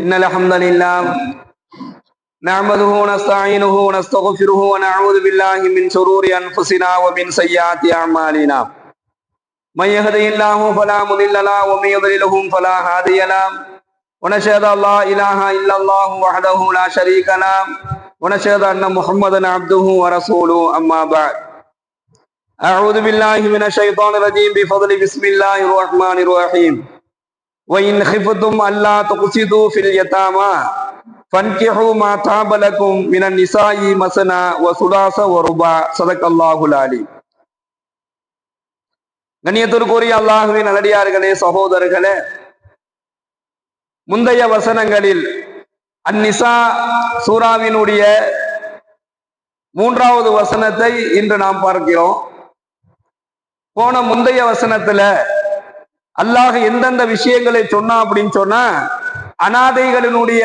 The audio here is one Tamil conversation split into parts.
إن الحمد لله نعمده ونستعينه ونستغفره ونعوذ بالله من شرور أنفسنا ومن سيئات أعمالنا من يهده الله فلا مضل له ومن يضلله فلا هادي له ونشهد أن لا إله إلا الله وحده لا شريك له ونشهد أن محمدا عبده ورسوله أما بعد أعوذ بالله من الشيطان الرجيم بفضل بسم الله الرحمن الرحيم وإن خفتم ألا تقسطوا في اليتامى فانكحوا ما طاب لكم من النساء مثنى وثلاث ورباع صدق الله العليم. கண்ணியத்திற்குரிய அல்லாஹ்வின் நல்லடியார்களே, சகோதரர்களே, முந்தைய வசனங்களில் அந்நிசா சூராவினுடைய 3வது வசனத்தை இன்று நாம் பார்க்கிறோம். போன முந்தைய வசனத்துல அல்லாஹ் எந்தெந்த விஷயங்களை சொன்னா அப்படின்னு சொன்னா, அனாதைகளினுடைய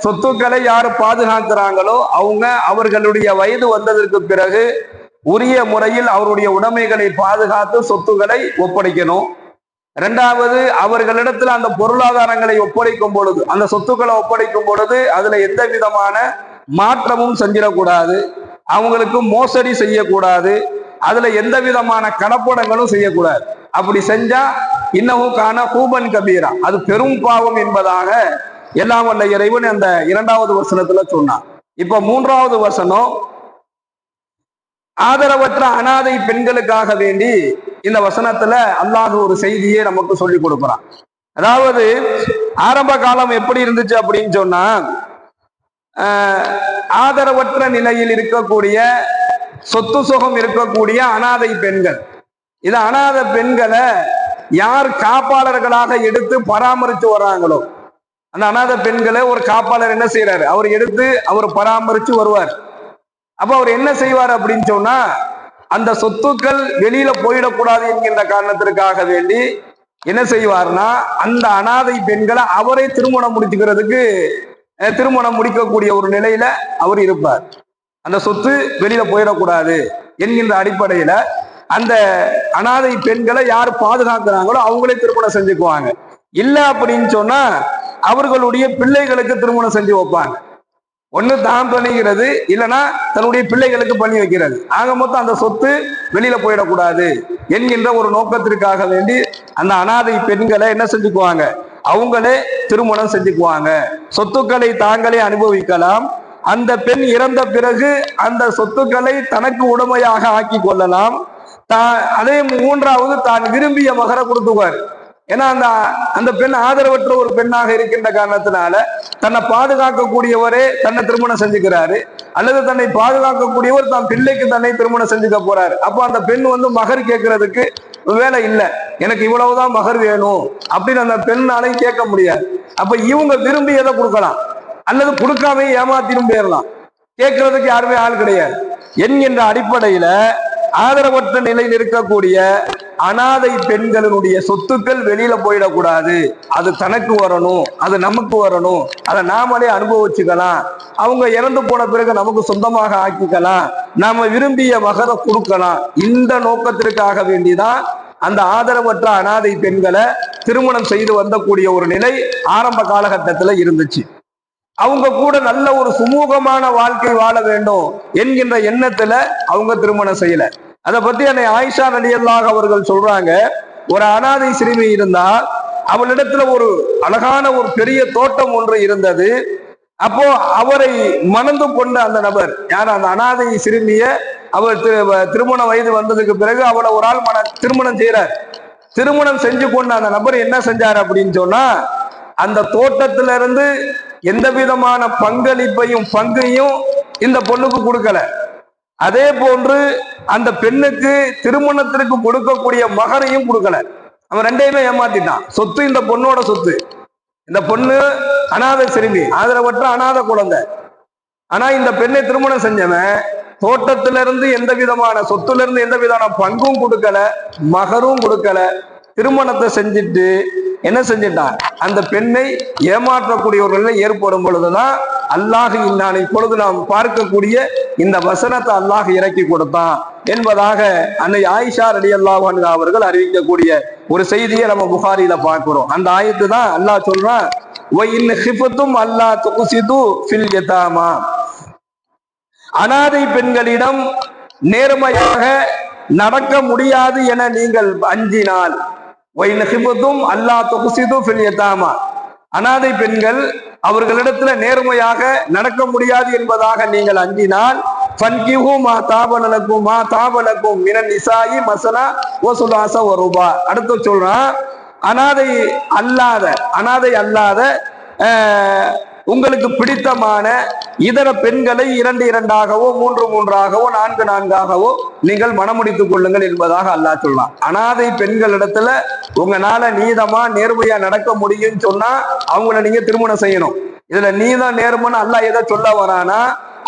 சொத்துக்களை யாரு பாதுகாக்கிறாங்களோ அவங்க அவர்களுடைய வயது வந்ததற்கு பிறகு உரிய முறையில் அவருடைய உடைமைகளை பாதுகாத்து சொத்துக்களை ஒப்படைக்கணும். 2வது, அவர்களிடத்துல அந்த பொருளாதாரங்களை ஒப்படைக்கும் பொழுது, அந்த சொத்துக்களை ஒப்படைக்கும் பொழுது அதுல எந்த விதமான மாற்றமும் செஞ்சிடக்கூடாது, அவங்களுக்கு மோசடி செய்யக்கூடாது, அதுல எந்த விதமான கலப்படங்களும் செய்யக்கூடாது. அப்படி செஞ்சா இன்னமும் காண கூபன் கபீரா, அது பெரும் பாவம் என்பதாக எல்லாம் வல்ல இறைவன் அந்த 2வது வசனத்துல சொன்னான். இப்ப 3வது வசனம் ஆதரவற்ற அனாதை பெண்களுக்காக வேண்டி இந்த வசனத்துல அல்லாஹ் ஒரு செய்தியை நமக்கு சொல்லி கொடுக்கிறான். அதாவது ஆரம்ப காலம் எப்படி இருந்துச்சு அப்படின்னு சொன்னா, ஆதரவற்ற நிலையில் இருக்கக்கூடிய சொத்து சுகம் இருக்கக்கூடிய அனாதை பெண்கள், இது அனாதை பெண்களை யார் காப்பாளர்களாக எடுத்து பராமரித்து வர்றாங்களோ அந்த அனாதை பெண்களை ஒரு காப்பாளர் என்ன செய்யறாரு, அவர் எடுத்து அவர் பராமரிச்சு வருவார். அப்ப அவர் என்ன செய்வார் அப்படின்னு சொன்னா, அந்த சொத்துக்கள் வெளியில போயிடக்கூடாது என்கின்ற காரணத்திற்காக வேண்டி என்ன செய்வார்னா, அந்த அனாதை பெண்களை அவரை திருமணம் முடிக்கக்கூடிய ஒரு நிலையில அவர் இருப்பார். அந்த சொத்து வெளியில போயிடக்கூடாது என்கின்ற அடிப்படையில அந்த அனாதை பெண்களை யார் பாதுகாக்கிறாங்களோ அவங்களே திருமணம் செஞ்சுக்குவாங்க. இல்ல அப்படின்னு சொன்னா அவர்களுடைய பிள்ளைகளுக்கு திருமணம் செஞ்சு வைப்பாங்க. ஒண்ணு தான் பண்ணிக்கிறது, இல்லைன்னா தன்னுடைய பிள்ளைகளுக்கு பண்ணி வைக்கிறது. ஆக மொத்தம் அந்த சொத்து வெளியில போயிடக்கூடாது என்கின்ற ஒரு நோக்கத்திற்காக வேண்டி அந்த அனாதை பெண்களை என்ன செஞ்சுக்குவாங்க, அவங்களே திருமணம் செஞ்சுக்குவாங்க. சொத்துக்களை தாங்களே அனுபவிக்கலாம். அந்த பெண் இறந்த பிறகு அந்த சொத்துக்களை தனக்கு உடைமையாக ஆக்கி கொள்ளலாம். அதே 3வது, தான் விரும்பிய மகரை கொடுத்துவார். ஏன்னா அந்த பெண் ஆதரவற்ற ஒரு பெண்ணாக இருக்கின்ற காரணத்தினால தன்னை பாதுகாக்கக்கூடியவரே தன்னை திருமணம் செஞ்சுக்கிறாரு, அல்லது தன்னை பாதுகாக்கக்கூடியவர் தான் பிள்ளைக்கு தன்னை திருமணம் செஞ்சுக்க போறாரு. அப்போ அந்த பெண் மகர் கேட்கறதுக்கு வேலை இல்லை, எனக்கு இவ்வளவுதான் மகர் வேணும் அப்படின்னு அந்த பெண்ணாலையும் கேட்க முடியாது. அப்ப இவங்க விரும்பி எதை கொடுக்கலாம், அல்லது கொடுக்காம ஏமாத்திரும் போயிடலாம், கேட்கறதுக்கு யாருமே ஆள் கிடையாது என்கின்ற அடிப்படையில ஆதரவற்ற நிலையில் இருக்கக்கூடிய அனாதை பெண்களினுடைய சொத்துக்கள் வெளியில போயிடக்கூடாது, அது தனக்கு வரணும், அது நமக்கு வரணும், அதை நாமளே அனுபவிச்சுக்கலாம், அவங்க இறந்து போன பிறகு நமக்கு சொந்தமாக ஆக்கிக்கலாம், நாம விரும்பிய மகரை கொடுக்கலாம். இந்த நோக்கத்திற்காக வேண்டிதான் அந்த ஆதரவற்ற அனாதை பெண்களை திருமணம் செய்து வந்தக்கூடிய ஒரு நிலை ஆரம்ப காலகட்டத்துல இருந்துச்சு. அவங்க கூட நல்ல ஒரு சுமூகமான வாழ்க்கை வாழ வேண்டும் என்கின்ற எண்ணத்துல அவங்க திருமணம் செய்யல. அதை பத்தி அன்னை ஆயிஷா ரலியல்லாஹு அவர்கள் சொல்றாங்க, ஒரு அனாதை சிறுமி இருந்தால் அவளிடத்துல ஒரு அழகான ஒரு பெரிய தோட்டம் ஒன்று இருந்தது. அப்போ அவரை மணந்து கொண்ட அந்த நபர் யார், அந்த அனாதை சிறுமிய அவர் திருமண வயது வந்ததுக்கு பிறகு அவளை ஒரு ஆள் திருமணம் செய்யறார். திருமணம் செஞ்சு கொண்ட அந்த நபர் என்ன செஞ்சார் அப்படின்னு சொன்னா, அந்த தோட்டத்திலிருந்து எந்த விதமான பங்கையும் இந்த பொண்ணுக்கு கொடுக்கல. அதே போன்று அந்த பெண்ணுக்கு திருமணத்திற்கு கொடுக்கக்கூடிய மகரையும் கொடுக்கல. அவன் 2யுமே ஏமாத்திட்டான். சொத்து இந்த பொண்ணோட சொத்து. இந்த பொண்ணு அனாதை சிறுமி, ஆதரவற்ற அனாதை குழந்தை. ஆனா இந்த பெண்ணை திருமணம் செஞ்சவன் தோட்டத்திலிருந்து எந்த விதமான சொத்துல இருந்து எந்த விதமான பங்கும் கொடுக்கல, மகரும் கொடுக்கல. திருமணத்தை செஞ்சுட்டு என்ன செஞ்சிட்டான், அந்த பெண்ணை ஏமாற்றக்கூடிய ஒரு நிலை ஏற்படும் பொழுதுதான் அல்லாஹ் இன்னான் இப்பொழுது நாம் பார்க்கக்கூடிய இந்த வசனத்தை அல்லாஹ் இறக்கி கொடுத்தான் என்பதாக அன்னை ஆயிஷா ரலியல்லாஹு அன்ஹா அவர்கள் அறிவிக்கக்கூடிய ஒரு செய்தியை நம்ம புகாரியில பார்க்கிறோம். அந்த ஆயத்து தான் அல்லாஹ் சொல்றான், வஇன் ஹிஃபத்தும் அல்லா துக்ஸிது ஃபில் யதாமா. அனாதை பெண்களிடம் நேர்மையாக நடக்க முடியாது என நீங்கள் அஞ்சினால், வஇன் ஹிஃபத்தும் அல்லா துக்ஸிது ஃபில் யதாமா, அனாதை பெண்கள் அவர்களிடத்துல நேர்மையாக நடக்க முடியாது என்பதாக நீங்கள் அஞ்சினால், ஃபன்கிஹு மா தாபலக்கும் மினன் நிசாயி மஸனா வ சுலாஸ வ ருபா. அடுத்து சொல்றான், அனாதை அல்லாத உங்களுக்கு பிடித்தமான இதர பெண்களை 2 3 4 நீங்கள் மணமுடித்துக் கொள்ளுங்கள் என்பதாக அல்லாஹ் சொல்லலாம். அனாதை பெண்களிடத்துல உங்களால நீதமா நேர்மையா நடக்க முடியும்னு சொன்னா அவங்கள நீங்க திருமணம் செய்யணும். இதுல நீதம் நேர்மன்னு அல்லாஹ் எதை சொல்ல வரானா,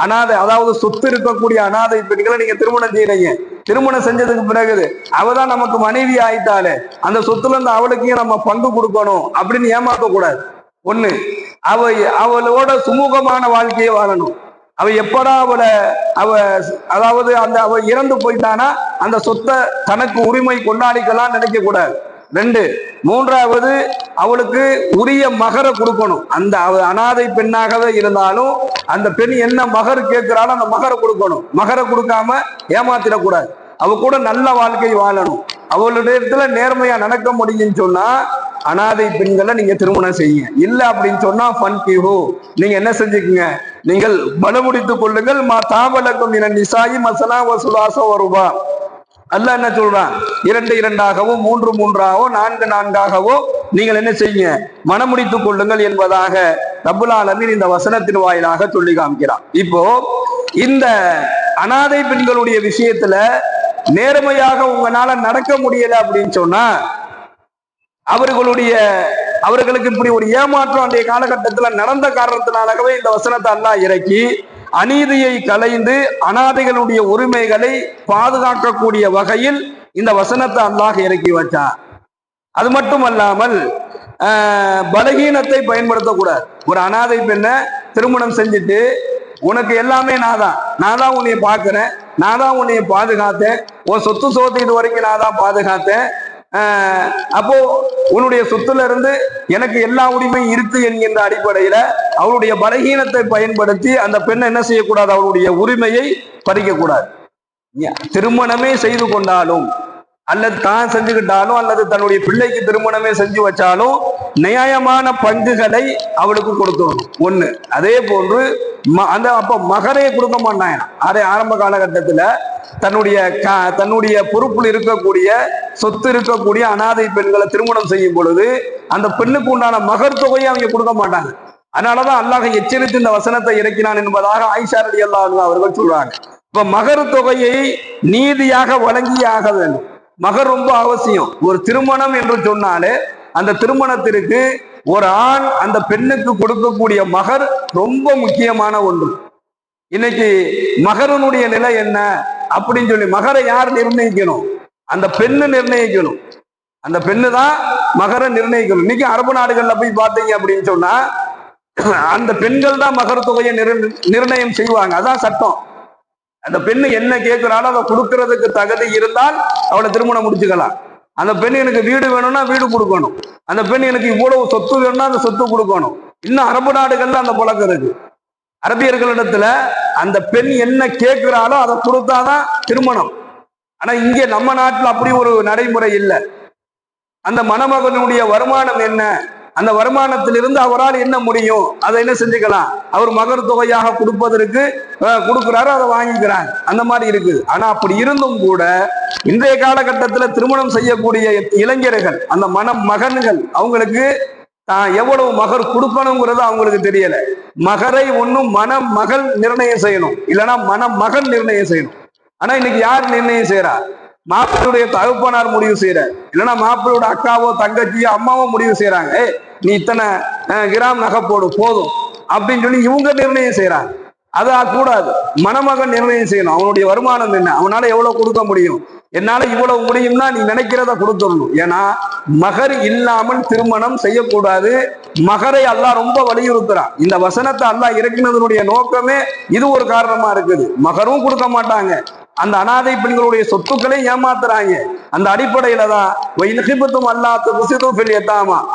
அனாதை அதாவது சொத்து இருக்கக்கூடிய அனாதை பெண்களை நீங்க திருமணம் செய்யறீங்க. திருமணம் செஞ்சதுக்கு பிறகு அவதான் நமக்கு மனைவி ஆயிட்டாலே அந்த சொத்துல இருந்து அவளுக்கையும் நம்ம பங்கு கொடுக்கணும் அப்படின்னு ஏமாத்த கூடாது. ஒண்ணு, அவளோட சுமூகமான வாழ்க்கையை வாழணும். அவ எப்படா அவ இறந்து போயிட்டானா அந்த சொத்தை தனக்கு உரிமை கொண்டாடிக்கலாம் நினைக்க கூடாது. 2, 3வது அவளுக்கு உரிய மகரை கொடுக்கணும். அந்த அனாதை பெண்ணாகவே இருந்தாலும் அந்த பெண் என்ன மகர் கேட்கிறாலும் அந்த மகரை கொடுக்கணும். மகரை கொடுக்காம ஏமாத்திடக்கூடாது. அவ கூட நல்ல வாழ்க்கை வாழணும். அவளுடைய நேர்மையா நடக்க முடியும்னு சொன்னா அனாதை பெண்களை நீங்க திருமணம் செய்யுங்க. இல்ல அப்படின்னு சொன்னா ஃபன்கிஹு, நீங்க என்ன செஞ்சுக்குங்க, நீங்கள் மணமுடித்துக் கொள்ளுங்கள். மா தாபலக்கும் மினன் நிசாயி மஸனா வ சுலாஸ வ ருபா. அல்லாஹ் என்ன சொல்றான், 2 3 4 நீங்கள் என்ன செய்யுங்க, மணமுடித்துக் கொள்ளுங்கள் என்பதாக ரப்புல் ஆலமீன் இந்த வசனத்தின் வாயிலாக சொல்லி காமிக்கிறான். இப்போ இந்த அனாதை பெண்களுடைய விஷயத்துல நேர்மையாக உங்களால நடக்க முடியல அப்படின்னு சொன்னா அவர்களுக்கு இப்படி ஒரு ஏமாற்றம் அன்றைய காலகட்டத்தில் நடந்த காரணத்தினாலவே இந்த வசனத்தை அல்லாஹ் இறக்கி அநீதியை களைந்து அனாதைகளுடைய உரிமைகளை பாதுகாக்கக்கூடிய வகையில் இந்த வசனத்தை அல்லாஹ் இறக்கி வச்சான். அது மட்டுமல்லாமல் பலகீனத்தை பயன்படுத்தக்கூடாது. ஒரு அனாதை பெண்ணை திருமணம் செஞ்சுட்டு உனக்கு எல்லாமே நான் தான் உன்னைய பார்க்கிறேன், நான் தான் உன்னைய பாதுகாத்தேன், உன் சொத்து சோத்து இது வரைக்கும் நான் தான் பாதுகாத்தேன், அப்போ உன்னுடைய சொத்துல இருந்து எனக்கு எல்லா உரிமையும் இருக்கு என்கின்ற அடிப்படையில அவருடைய பலகீனத்தை பயன்படுத்தி அந்த பெண்ணை என்ன செய்யக்கூடாது, அவருடைய உரிமையை பறிக்க கூடாது. திருமணமே செய்து கொண்டாலும் அல்லது தான் செஞ்சுக்கிட்டாலும் அல்லது தன்னுடைய பிள்ளைக்கு திருமணமே செஞ்சு வச்சாலும் நியாயமான பங்குகளை அவளுக்கு கொடுத்துடணும். 1. அதே போன்று அப்ப மகரையை கொடுக்க மாட்டாங்க. அதே ஆரம்ப காலகட்டத்துல தன்னுடைய பொறுப்பில் இருக்கக்கூடிய சொத்து இருக்கக்கூடிய அனாதை பெண்களை திருமணம் செய்யும் பொழுது அந்த பெண்ணுக்கு உண்டான மகர் தொகையை அவங்க கொடுக்க மாட்டாங்க. அதனாலதான் அல்லாஹ் எச்சரித்து இந்த வசனத்தை இறக்கினான் என்பதாக ஆயிஷா ரலியல்லாஹு அன்ஹா அவர்கள் சொல்றாங்க. இப்ப மகர் தொகையை நீதியாக வழங்கியே ஆக வேண்டும். மகர் ரொம்ப அவசியம். ஒரு திருமணம் என்று சொன்னாலே அந்த திருமணத்திற்கு ஒரு ஆண் அந்த பெண்ணுக்கு கொடுக்கக்கூடிய மகர் ரொம்ப முக்கியமான ஒன்று. இன்னைக்கு மகரனுடைய நிலை என்ன அப்படின்னு சொல்லி மகரை யார் நிர்ணயிக்கணும், அந்த பெண்ணு நிர்ணயிக்கணும். அந்த பெண்ணு தான் மகரை நிர்ணயிக்கணும். இன்னைக்கு அரபு நாடுகள்ல போய் பார்த்தீங்க அப்படின்னு சொன்னா அந்த பெண்கள் தான் மகர் தொகையை நிர்ணயம் செய்வாங்க. அதான் சட்டம். அந்த பெண்ணு என்ன கேட்கிறாலும் அதை கொடுக்கறதுக்கு தகுதி இருந்தால் அவளை திருமணம் முடிச்சுக்கலாம். அந்த பெண் எனக்கு வீடு வேணும்னா வீடு கொடுக்கணும், அந்த பெண் எனக்கு இவ்வளவு சொத்து வேணும்னா அந்த சொத்து கொடுக்கணும். இன்னும் அரபு நாடுகள்ல அந்த பழக்கம் இருக்கு. அரபியர்களிடத்துல அந்த பெண் என்ன கேட்கிறாளோ அதை கொடுத்தாதான் திருமணம். ஆனா இங்கே நம்ம நாட்டில் அப்படி ஒரு நடைமுறை இல்லை. அந்த மணமகனுடைய வருமானம் என்ன, அந்த வருமானத்திலிருந்து அவரால் என்ன முடியும் அதை என்ன செஞ்சுக்கலாம், அவர் மகர் தொகையாக கொடுக்கிறாரோ அதை வாங்கிக்கிறாங்க. அந்த மாதிரி இருக்குது. ஆனா அப்படி இருந்தும் கூட இன்றைய காலகட்டத்தில் திருமணம் செய்யக்கூடிய இளைஞர்கள் அந்த மகன்கள் அவங்களுக்கு தான் எவ்வளவு மகர் கொடுக்கணுங்கிறது அவங்களுக்கு தெரியல. மகரை ஒன்னும் மகள் நிர்ணயம் செய்யணும், இல்லைன்னா மகன் நிர்ணயம் செய்யணும். ஆனா இன்னைக்கு யார் நிர்ணயம் செய்யறா, மாப்பிள்ளையுடைய தகப்பனார் முடிவு செய்யறாரு, இல்லைன்னா மாப்பிள்ளையோட அக்காவோ தங்கச்சியோ அம்மாவோ முடிவு செய்யறாங்க. நீ இத்தனை கிராம் நகை போடு போதும் அப்படின்னு சொல்லி இவங்க நிர்ணயம் செய்யறாங்க. அதா கூடாது. மணமகன் நிர்ணயம் செய்யணும். அவனுடைய வருமானம் என்ன, அவனால எவ்வளவு கொடுக்க முடியும், என்னால இவ்வளவு முடியும்னா நீ நினைக்கிறத கொடுத்துடணும். ஏன்னா மகர் இல்லாமல் திருமணம் செய்யக்கூடாது. மகரை அல்லாஹ் ரொம்ப வலியுறுத்துறான். இந்த வசனத்தை அல்லாஹ் இறக்கினதனுடைய நோக்கமே இது ஒரு காரணமா இருக்குது. மகரும் கொடுக்க மாட்டாங்க, அந்த அனாதை பெண்களுடைய சொத்துக்களை ஏமாத்துறாங்க. அந்த அடிப்படையில தான்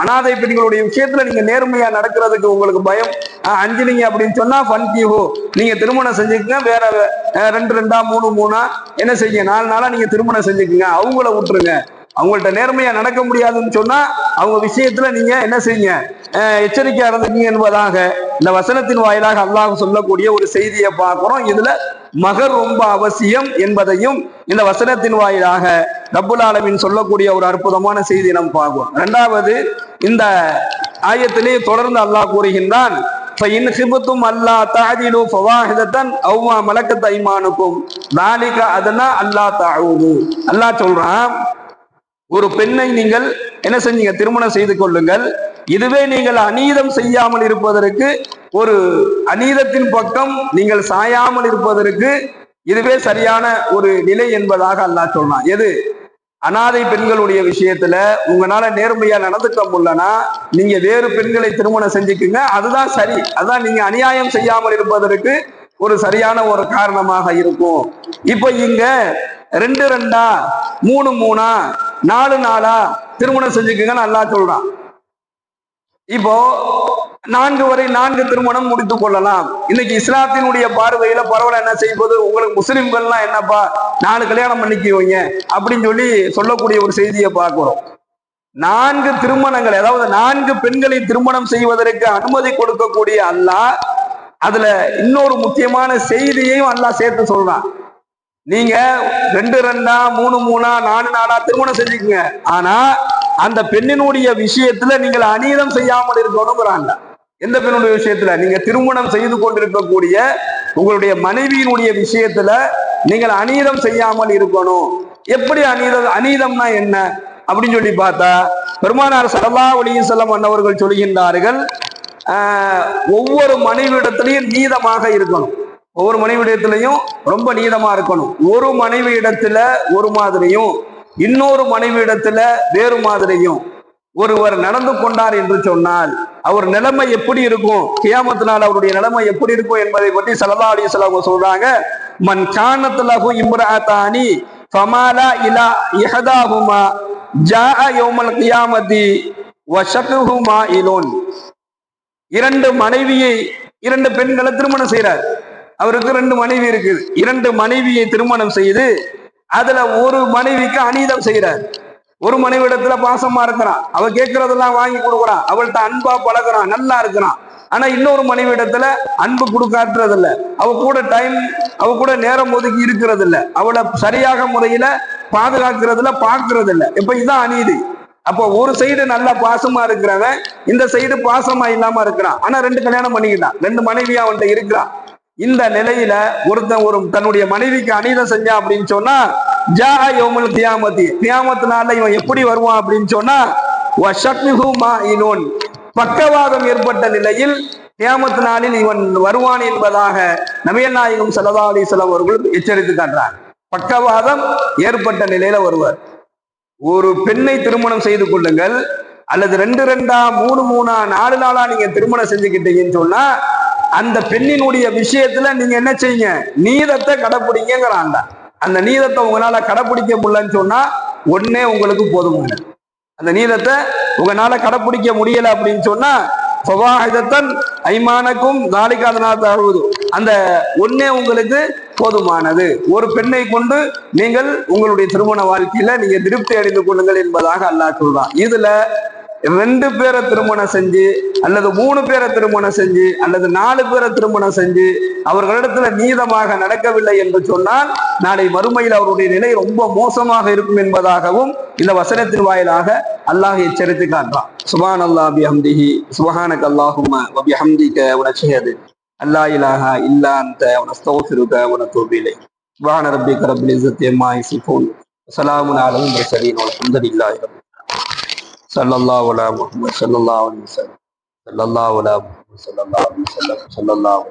அனாதை பெண்களுடைய விஷயத்துல நீங்க நேர்மையா நடக்கிறதுக்கு உங்களுக்கு பயம் அஞ்சுனீங்க அப்படின்னு சொன்னா நீங்க திருமணம் செஞ்சுக்கங்க. வேற 2 2 3 3 என்ன செய்ய 4 நாளா நீங்க திருமணம் செஞ்சுக்குங்க. அவங்கள விட்டுருங்க. அவங்கள்ட்ட நேர்மையா நடக்க முடியாதுன்னு சொன்னா அவங்க விஷயத்துல நீங்க என்ன செய்யுங்க, எச்சரிக்கையா இருந்துக்கீங்க என்பதாக இந்த வசனத்தின் வாயிலாக அல்லாஹ் சொல்லக்கூடிய ஒரு செய்தியை பார்க்கிறோம். இதுல மகர் ரொம்ப அவசியம் என்பதையும் இந்த வசனத்தின் வாயிலாக ரப்புல் ஆலமீன் சொல்லக்கூடிய ஒரு அற்புதமான செய்தி நாம் பார்க்கிறோம். இரண்டாவது, இந்த ஆயத்திலே தொடர்ந்து அல்லாஹ் கூறுகின்றான், அல்லாஹ் சொல்றான், ஒரு பெண்ணை நீங்கள் என்ன செஞ்சீங்க, திருமணம் செய்து கொள்ளுங்கள். இதுவே நீங்கள் அநீதம் செய்யாமல் இருப்பதற்கு, ஒரு அநீதத்தின் பக்கம் நீங்கள் சாயாமல் இருப்பதற்கு இதுவே சரியான ஒரு நிலை என்பதாக அல்லாஹ் சொல்றான். எது? அனாதை பெண்களுடைய விஷயத்துல உங்களால நேர்மையா நடந்துக்க முடியலன்னா நீங்க வேறு பெண்களை திருமணம் செஞ்சுக்குங்க. அதுதான் சரி. அதான் நீங்க அநியாயம் செய்யாமல் இருப்பதற்கு ஒரு சரியான ஒரு காரணமாக இருக்கும். இப்ப இங்க 2 2 3 3 4 4 திருமணம் செஞ்சுக்குங்கன்னு அல்லாஹ் சொல்றான். இப்போ 4 வரை 4 திருமணம் முடித்துக் கொள்ளலாம். இன்னைக்கு இஸ்லாத்தினுடைய பார்வையில பரவாயில்ல, என்ன செய்வது, உங்களுக்கு முஸ்லிம்கள்லாம் என்னப்பா 4 கல்யாணம் பண்ணிக்குவீங்க அப்படின்னு சொல்லக்கூடிய ஒரு செய்தியை பார்க்கிறோம். 4 திருமணங்கள், அதாவது 4 பெண்களை திருமணம் செய்வதற்கு அனுமதி கொடுக்கக்கூடிய அல்லாஹ் அதுல இன்னொரு முக்கியமான செய்தியையும் அல்லாஹ் சேர்த்து சொல்றான். நீங்க 2 2 3 3 4 4 திருமணம் செஞ்சுக்குங்க. ஆனா அந்த பெண்ணினுடைய விஷயத்துல நீங்கள் அநீதம் செய்யாமல் இருக்கணும்ங்கிறாங்க. எந்த பெண்ணுடைய விஷயத்துல? நீங்க திருமணம் செய்து கொண்டிருக்கக்கூடிய உங்களுடைய மனைவியினுடைய விஷயத்துல நீங்கள் அநீதம் செய்யாமல் இருக்கணும். எப்படி அநீதம்னா என்ன அப்படின்னு சொல்லி பார்த்தா, பெருமானார் ஸல்லல்லாஹு அலைஹி வஸல்லம் அன்னவர்கள் சொல்கின்றார்கள், ஒவ்வொரு மனைவியிடத்திலையும் நீதமாக இருக்கணும். ஒவ்வொரு மனைவியிடத்திலையும் ரொம்ப நீதமா இருக்கணும். ஒரு மனைவியிடத்துல ஒரு மாதிரியும் இன்னொரு மனைவியிடத்துல வேறு மாதிரியும் ஒருவர் நடந்து கொண்டார் என்று சொன்னால் அவர் நிலைமை எப்படி இருக்கும், கியாமத் நாள் அவருடைய நிலைமை எப்படி இருக்கும் என்பதை பற்றி ஸல்லல்லாஹு அலைஹி வஸல்லம் சொல்றாங்க. மன் கானத் லஹு இம்ரஅதானி ஃபமாலா இலா இஹதாஹுமா ஜாஅ யௌமல் கியாமத்தி வஷக்குஹுமா இலோன். 2 மனைவியை, 2 பெண்களை திருமணம் செய்யறார். அவருக்கு 2 மனைவி இருக்குது. 2 மனைவியை திருமணம் செய்து அதுல ஒரு மனைவிக்கு அநீதம் செய்யறார். ஒரு மனைவி இடத்துல பாசமா இருக்கிறான், அவ கேட்கறதெல்லாம் வாங்கி கொடுக்குறான், அவள்கிட்ட அன்பா பழகுறான், நல்லா இருக்கிறான். ஆனா இன்னொரு மனைவி இடத்துல அன்பு கொடுக்காட்டுறது இல்ல, அவ கூட நேரம் ஒதுக்கி இருக்கிறது இல்ல, அவளை சரியாக முறையில பாதுகாக்கிறதுல பார்க்கறது இல்ல. இப்ப இதுதான் அநீதி. அப்போ ஒரு சைடு நல்லா பாசமா இருக்கிறவன் இந்த சைடு பாசமா இல்லாம இருக்கிறான். ஆனா 2 கல்யாணம் பண்ணிக்கிட்டான், 2 மனைவியா அவன்கிட்ட இருக்கிறான். இந்த நிலையில ஒருத்தன் தன்னுடைய மனைவிக்கு அநீதம் செஞ்சான் அப்படின்னு சொன்னா ஜாஅ யௌமுல் கியாமத்தி, கியாமத் நாள்ல இவன் எப்படி வருவான் அப்படின்னு சொன்னா வஷக்குஹுமா இலோன், பக்கவாதம் ஏற்பட்ட நிலையில் கியாமத் நாளில் இவன் வருவான் என்பதாக நபிகள் நாயகம் ஸல்லல்லாஹு அலைஹி வஸல்லம் அவர்கள் எச்சரித்து காட்டுறாங்க. பக்கவாதம் ஏற்பட்ட நிலையில வருவார். ஒரு பெண்ணை திருமணம் செய்து கொள்ளுங்கள், அல்லது 2 2 3 3 4 4 நீங்க திருமணம் செஞ்சுக்கிட்டீங்கன்னு சொன்னா அந்த பெண்ணினுடைய விஷயத்துல நீங்க என்ன செய்யுங்க, நீதத்தை கடைப்பிடிங்கிறாங்க. அந்த நீதத்தை உங்களால கடைப்பிடிக்க முடியலன்னு சொன்னா ஒன்னே உங்களுக்கு போதுமான, அந்த நீதத்தை உங்களால கடைப்பிடிக்க முடியல அப்படின்னு சொன்னா ஃபவாஹிதத்தன் ஐமானக்கும் நாளிகாதனாத் அழுவது, அந்த ஒன்னே உங்களுக்கு போதுமானது. ஒரு பெண்ணை கொண்டு நீங்கள் உங்களுடைய திருமண வாழ்க்கையில நீங்க திருப்தி அடைந்து கொள்ளுங்கள் என்பதாக அல்லாஹ் சொல்றான். இதுல 2 பேரை திருமணம் செஞ்சு அல்லது 3 பேரை திருமணம் செஞ்சு அல்லது 4 பேரை திருமணம் செஞ்சு அவர்களிடத்துல நீதமாக நடக்கவில்லை என்று சொன்னால் நாளை மறுமையில் அவருடைய நிலை ரொம்ப மோசமாக இருக்கும் என்பதாகவும் இந்த வசனத்தின் வாயிலாக அல்லாஹ் எச்சரித்து காட்டுறான். சுப்ஹானல்லாஹி பிஹம்திஹி சுப்ஹானக அல்லாஹும்ம வ பிஹம்திக வ நஷ்ஹது அல்லா இலாஹா இல்லா அன்த வ நஸ்தக்ஃபிருக வ நதூபு இலைக். சுப்ஹான ரப்பிக ரப்பில் இஸ்ஸத்தி அம்மா யசிஃபூன் வ ஸலாமுன் அலல் முர்ஸலீன் வல்ஹம்துலில்லாஹி ரப்பில் ஸல்லல்லாஹு அலா முஹம்மத் ஸல்லல்லாஹு அலைஹி வஸல்லம் ஸல்லல்லாஹு அலா முஹம்மத் ஸல்லல்லாஹு அலைஹி வஸல்லம் ஸல்லல்லாஹு